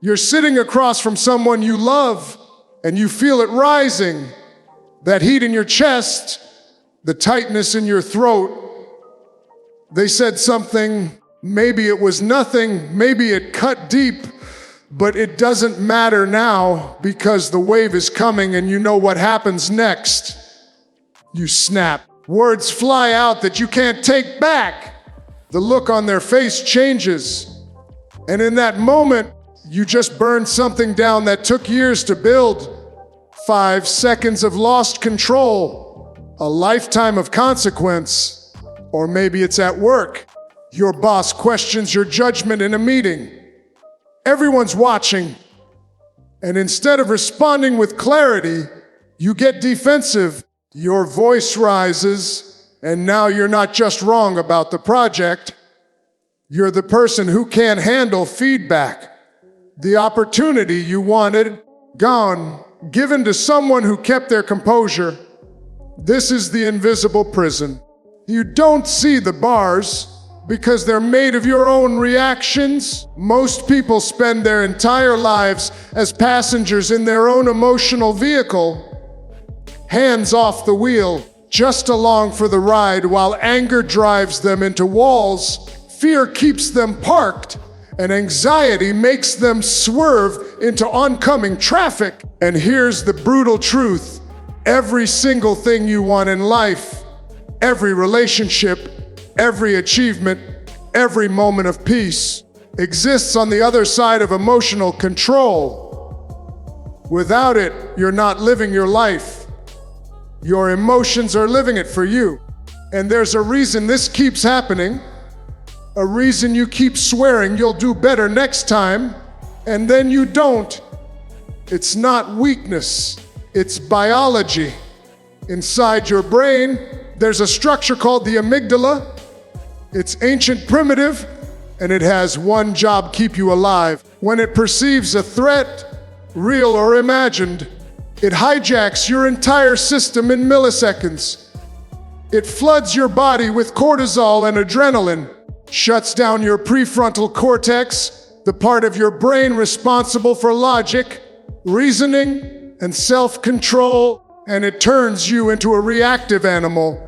You're sitting across from someone you love, and you feel it rising, that heat in your chest, the tightness in your throat. They said something, maybe it was nothing, maybe it cut deep, but it doesn't matter now because the wave is coming and you know what happens next. You snap. Words fly out that you can't take back. The look on their face changes. And in that moment, you just burned something down that took years to build. 5 seconds of lost control, a lifetime of consequence. Or maybe it's at work. Your boss questions your judgment in a meeting. Everyone's watching. And instead of responding with clarity, you get defensive. Your voice rises, and now you're not just wrong about the project. You're the person who can't handle feedback. The opportunity you wanted, gone, given to someone who kept their composure. This is the invisible prison. You don't see the bars because they're made of your own reactions. Most people spend their entire lives as passengers in their own emotional vehicle, hands off the wheel, just along for the ride while anger drives them into walls, fear keeps them parked, and anxiety makes them swerve into oncoming traffic. And here's the brutal truth. Every single thing you want in life, every relationship, every achievement, every moment of peace exists on the other side of emotional control. Without it, you're not living your life. Your emotions are living it for you. And there's a reason this keeps happening, a reason you keep swearing you'll do better next time, and then you don't. It's not weakness, it's biology. Inside your brain, there's a structure called the amygdala. It's ancient, primitive, and it has one job: keep you alive. When it perceives a threat, real or imagined, it hijacks your entire system in milliseconds. It floods your body with cortisol and adrenaline, shuts down your prefrontal cortex, the part of your brain responsible for logic, reasoning, and self-control, and it turns you into a reactive animal.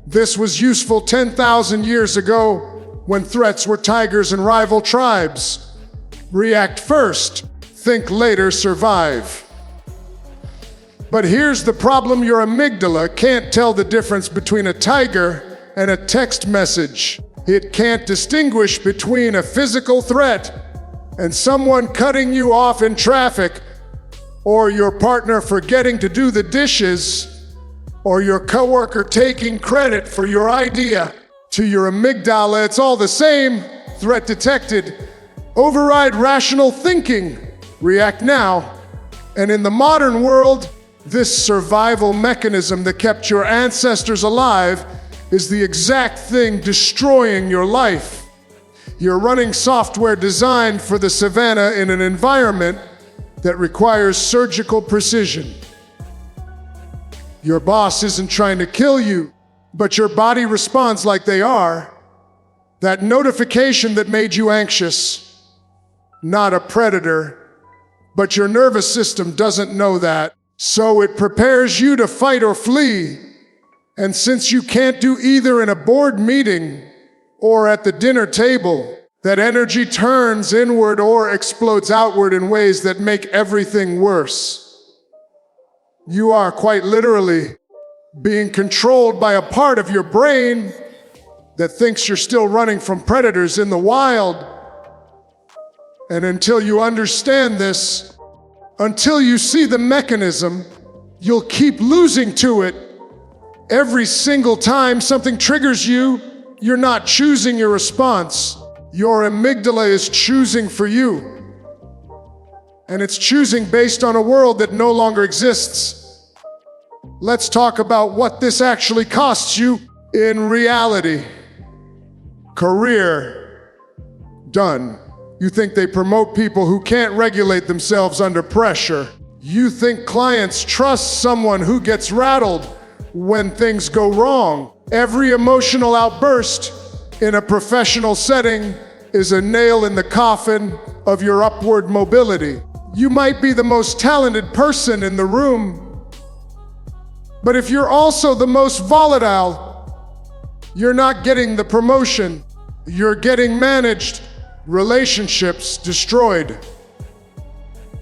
This was useful 10,000 years ago when threats were tigers and rival tribes. React first, think later, survive. But here's the problem: your amygdala can't tell the difference between a tiger and a text message. It can't distinguish between a physical threat and someone cutting you off in traffic, or your partner forgetting to do the dishes, or your coworker taking credit for your idea. To your amygdala, it's all the same. Threat detected. Override rational thinking. React now. And in the modern world, this survival mechanism that kept your ancestors alive is the exact thing destroying your life. You're running software designed for the savannah in an environment that requires surgical precision. Your boss isn't trying to kill you, but your body responds like they are. That notification that made you anxious, not a predator, but your nervous system doesn't know that. So it prepares you to fight or flee. And since you can't do either in a board meeting or at the dinner table, that energy turns inward or explodes outward in ways that make everything worse. You are quite literally being controlled by a part of your brain that thinks you're still running from predators in the wild. And until you understand this, until you see the mechanism, you'll keep losing to it. Every single time something triggers you, you're not choosing your response. Your amygdala is choosing for you. And it's choosing based on a world that no longer exists. Let's talk about what this actually costs you in reality. Career. Done. You think they promote people who can't regulate themselves under pressure. You think clients trust someone who gets rattled when things go wrong. Every emotional outburst in a professional setting is a nail in the coffin of your upward mobility. You might be the most talented person in the room, but if you're also the most volatile, you're not getting the promotion. You're getting managed, relationships destroyed.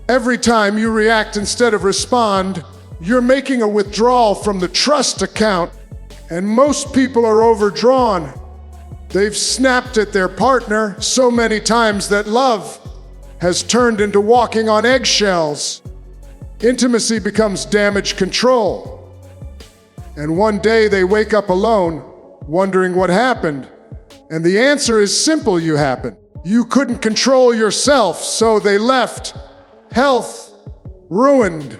Every time you react instead of respond, you're making a withdrawal from the trust account, and most people are overdrawn. They've snapped at their partner so many times that love has turned into walking on eggshells. Intimacy becomes damage control. And one day they wake up alone, wondering what happened. And the answer is simple: you happened. You couldn't control yourself, so they left. Health ruined.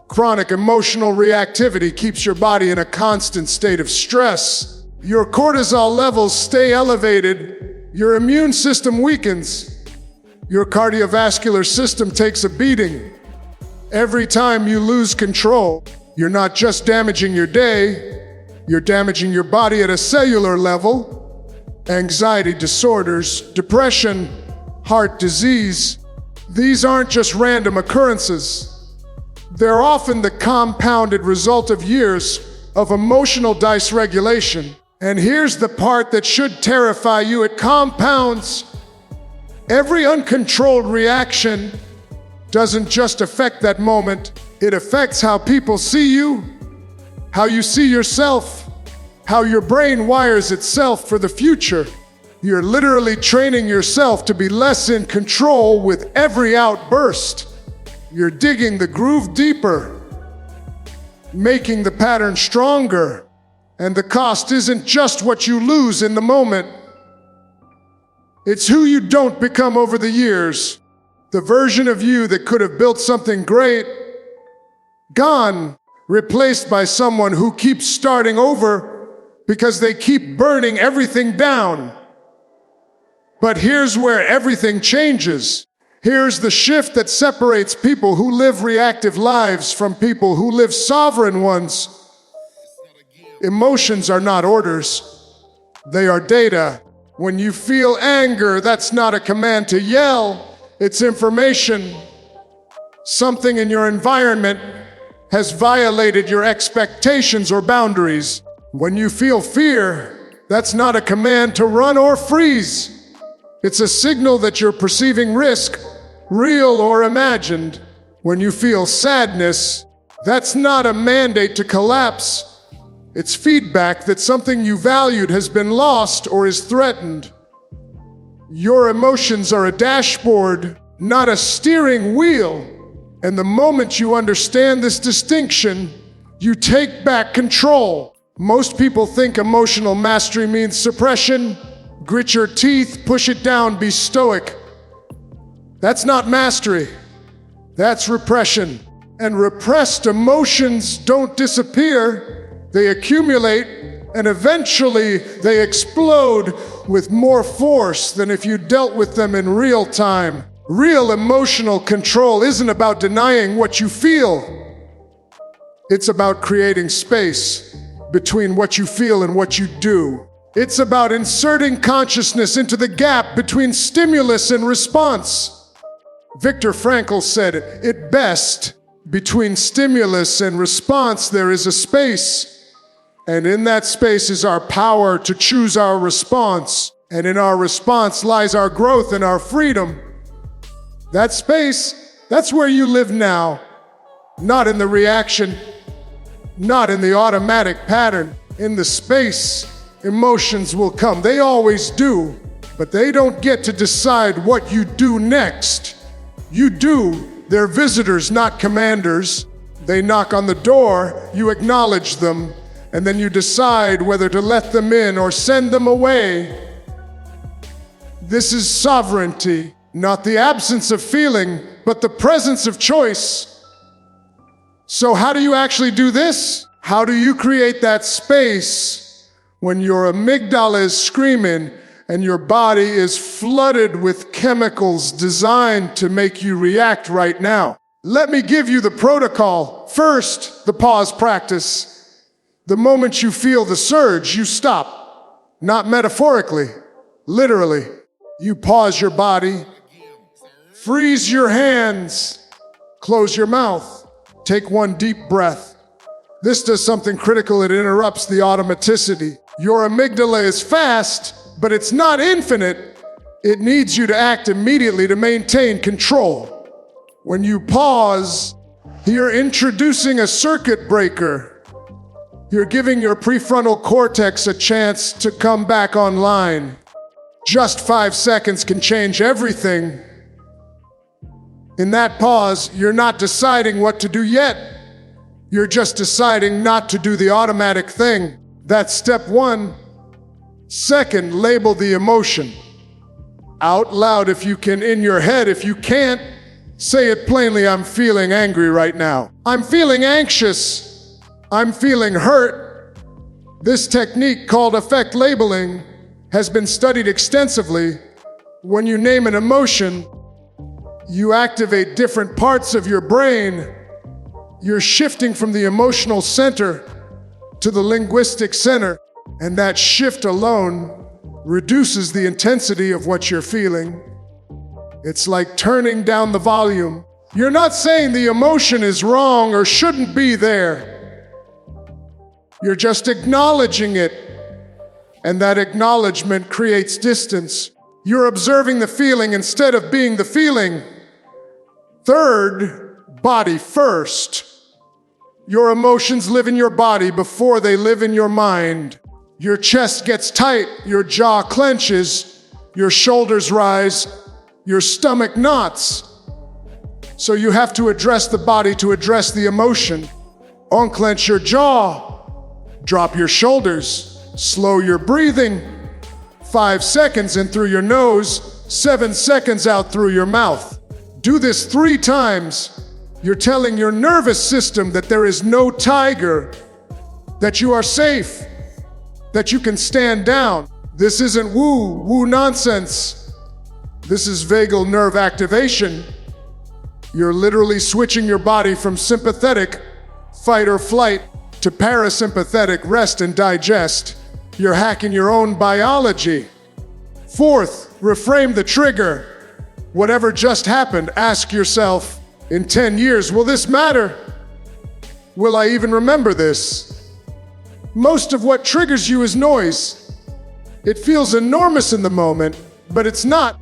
Chronic emotional reactivity keeps your body in a constant state of stress. Your cortisol levels stay elevated. Your immune system weakens. Your cardiovascular system takes a beating. Every time you lose control, you're not just damaging your day, you're damaging your body at a cellular level. Anxiety disorders, depression, heart disease, these aren't just random occurrences. They're often the compounded result of years of emotional dysregulation. And here's the part that should terrify you: it compounds. Every uncontrolled reaction doesn't just affect that moment, it affects how people see you, how you see yourself, how your brain wires itself for the future. You're literally training yourself to be less in control with every outburst. You're digging the groove deeper, making the pattern stronger. And the cost isn't just what you lose in the moment. It's who you don't become over the years. The version of you that could have built something great, gone, replaced by someone who keeps starting over because they keep burning everything down. But here's where everything changes. Here's the shift that separates people who live reactive lives from people who live sovereign ones. Emotions are not orders, they are data. When you feel anger, that's not a command to yell, it's information. Something in your environment has violated your expectations or boundaries. When you feel fear, that's not a command to run or freeze. It's a signal that you're perceiving risk, real or imagined. When you feel sadness, that's not a mandate to collapse. It's feedback that something you valued has been lost or is threatened. Your emotions are a dashboard, not a steering wheel. And the moment you understand this distinction, you take back control. Most people think emotional mastery means suppression. Grit your teeth, push it down, be stoic. That's not mastery. That's repression. And repressed emotions don't disappear. They accumulate, and eventually they explode with more force than if you dealt with them in real time. Real emotional control isn't about denying what you feel. It's about creating space between what you feel and what you do. It's about inserting consciousness into the gap between stimulus and response. Viktor Frankl said it best: between stimulus and response there is a space. And in that space is our power to choose our response. And in our response lies our growth and our freedom. That space, that's where you live now. Not in the reaction, not in the automatic pattern. In the space, emotions will come. They always do. But they don't get to decide what you do next. You do. They're visitors, not commanders. They knock on the door, you acknowledge them, and then you decide whether to let them in or send them away. This is sovereignty, not the absence of feeling, but the presence of choice. So how do you actually do this? How do you create that space when your amygdala is screaming and your body is flooded with chemicals designed to make you react right now? Let me give you the protocol. First, the pause practice. The moment you feel the surge, you stop. Not metaphorically, literally. You pause your body, Freeze your hands. Close your mouth. Take one deep breath. This does something critical. It interrupts the automaticity. Your amygdala is fast, but it's not infinite. It needs you to act immediately to maintain control. When you pause, you're introducing a circuit breaker. You're giving your prefrontal cortex a chance to come back online. Just 5 seconds can change everything. In that pause, you're not deciding what to do yet. You're just deciding not to do the automatic thing. That's step one. Second, label the emotion. Out loud if you can, in your head if you can't. Say it plainly, I'm feeling angry right now. I'm feeling anxious. I'm feeling hurt. This technique called affect labeling has been studied extensively. When you name an emotion, you activate different parts of your brain. You're shifting from the emotional center to the linguistic center, and that shift alone reduces the intensity of what you're feeling. It's like turning down the volume. You're not saying the emotion is wrong or shouldn't be there. You're just acknowledging it, and that acknowledgement creates distance. You're observing the feeling instead of being the feeling. Third, body first. Your emotions live in your body before they live in your mind. Your chest gets tight, your jaw clenches, your shoulders rise, your stomach knots. So you have to address the body to address the emotion. Unclench your jaw, drop your shoulders, slow your breathing. 5 seconds in through your nose, 7 seconds out through your mouth. Do this 3 times. You're telling your nervous system that there is no tiger, that you are safe, that you can stand down. This isn't woo nonsense. This is vagal nerve activation. You're literally switching your body from sympathetic, fight or flight, to parasympathetic, rest and digest. You're hacking your own biology. Fourth, reframe the trigger. Whatever just happened, ask yourself, in 10 years, will this matter? Will I even remember this? Most of what triggers you is noise. It feels enormous in the moment, but it's not.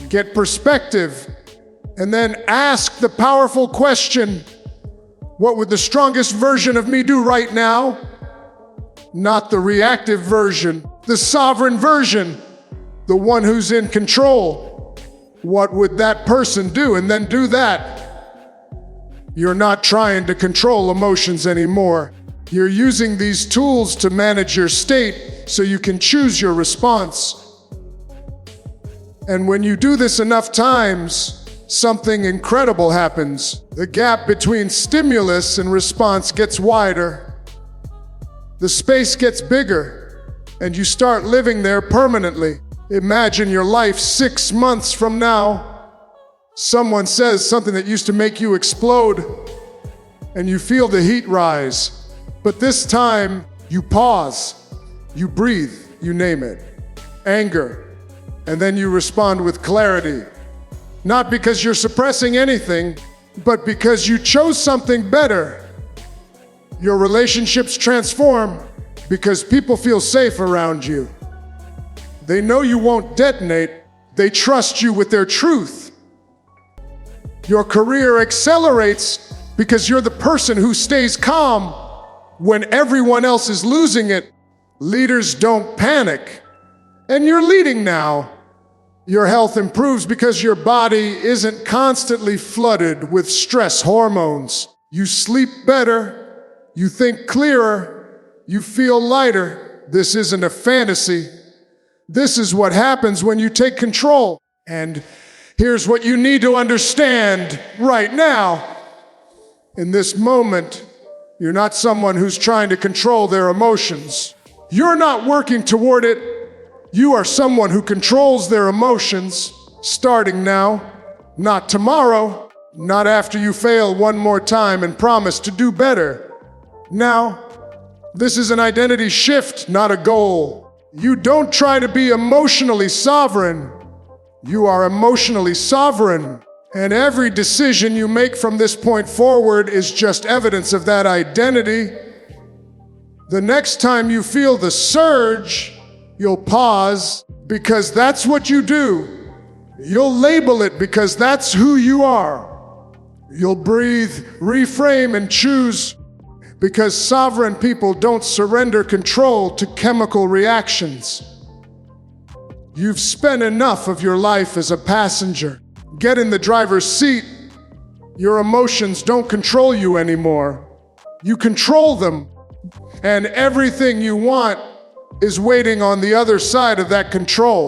Get perspective, and then ask the powerful question, what would the strongest version of me do right now? Not the reactive version, the sovereign version, the one who's in control. What would that person do? And then do that. You're not trying to control emotions anymore. You're using these tools to manage your state so you can choose your response. And when you do this enough times, something incredible happens. The gap between stimulus and response gets wider. The space gets bigger, and you start living there permanently. Imagine your life 6 months from now. Someone says something that used to make you explode, and you feel the heat rise. But this time, you pause, you breathe, you name it. Anger. And then you respond with clarity. Not because you're suppressing anything, but because you chose something better. Your relationships transform because people feel safe around you. They know you won't detonate. They trust you with their truth. Your career accelerates because you're the person who stays calm when everyone else is losing it. Leaders don't panic. And you're leading now. Your health improves because your body isn't constantly flooded with stress hormones. You sleep better, you think clearer, you feel lighter. This isn't a fantasy. This is what happens when you take control. And here's what you need to understand right now. In this moment, you're not someone who's trying to control their emotions. You're not working toward it. You are someone who controls their emotions, starting now, not tomorrow, not after you fail one more time and promise to do better. Now, this is an identity shift, not a goal. You don't try to be emotionally sovereign. You are emotionally sovereign. And every decision you make from this point forward is just evidence of that identity. The next time you feel the surge, you'll pause, because that's what you do. You'll label it because that's who you are. You'll breathe, reframe, and choose, because sovereign people don't surrender control to chemical reactions. You've spent enough of your life as a passenger. Get in the driver's seat. Your emotions don't control you anymore. You control them, and everything you want is waiting on the other side of that control.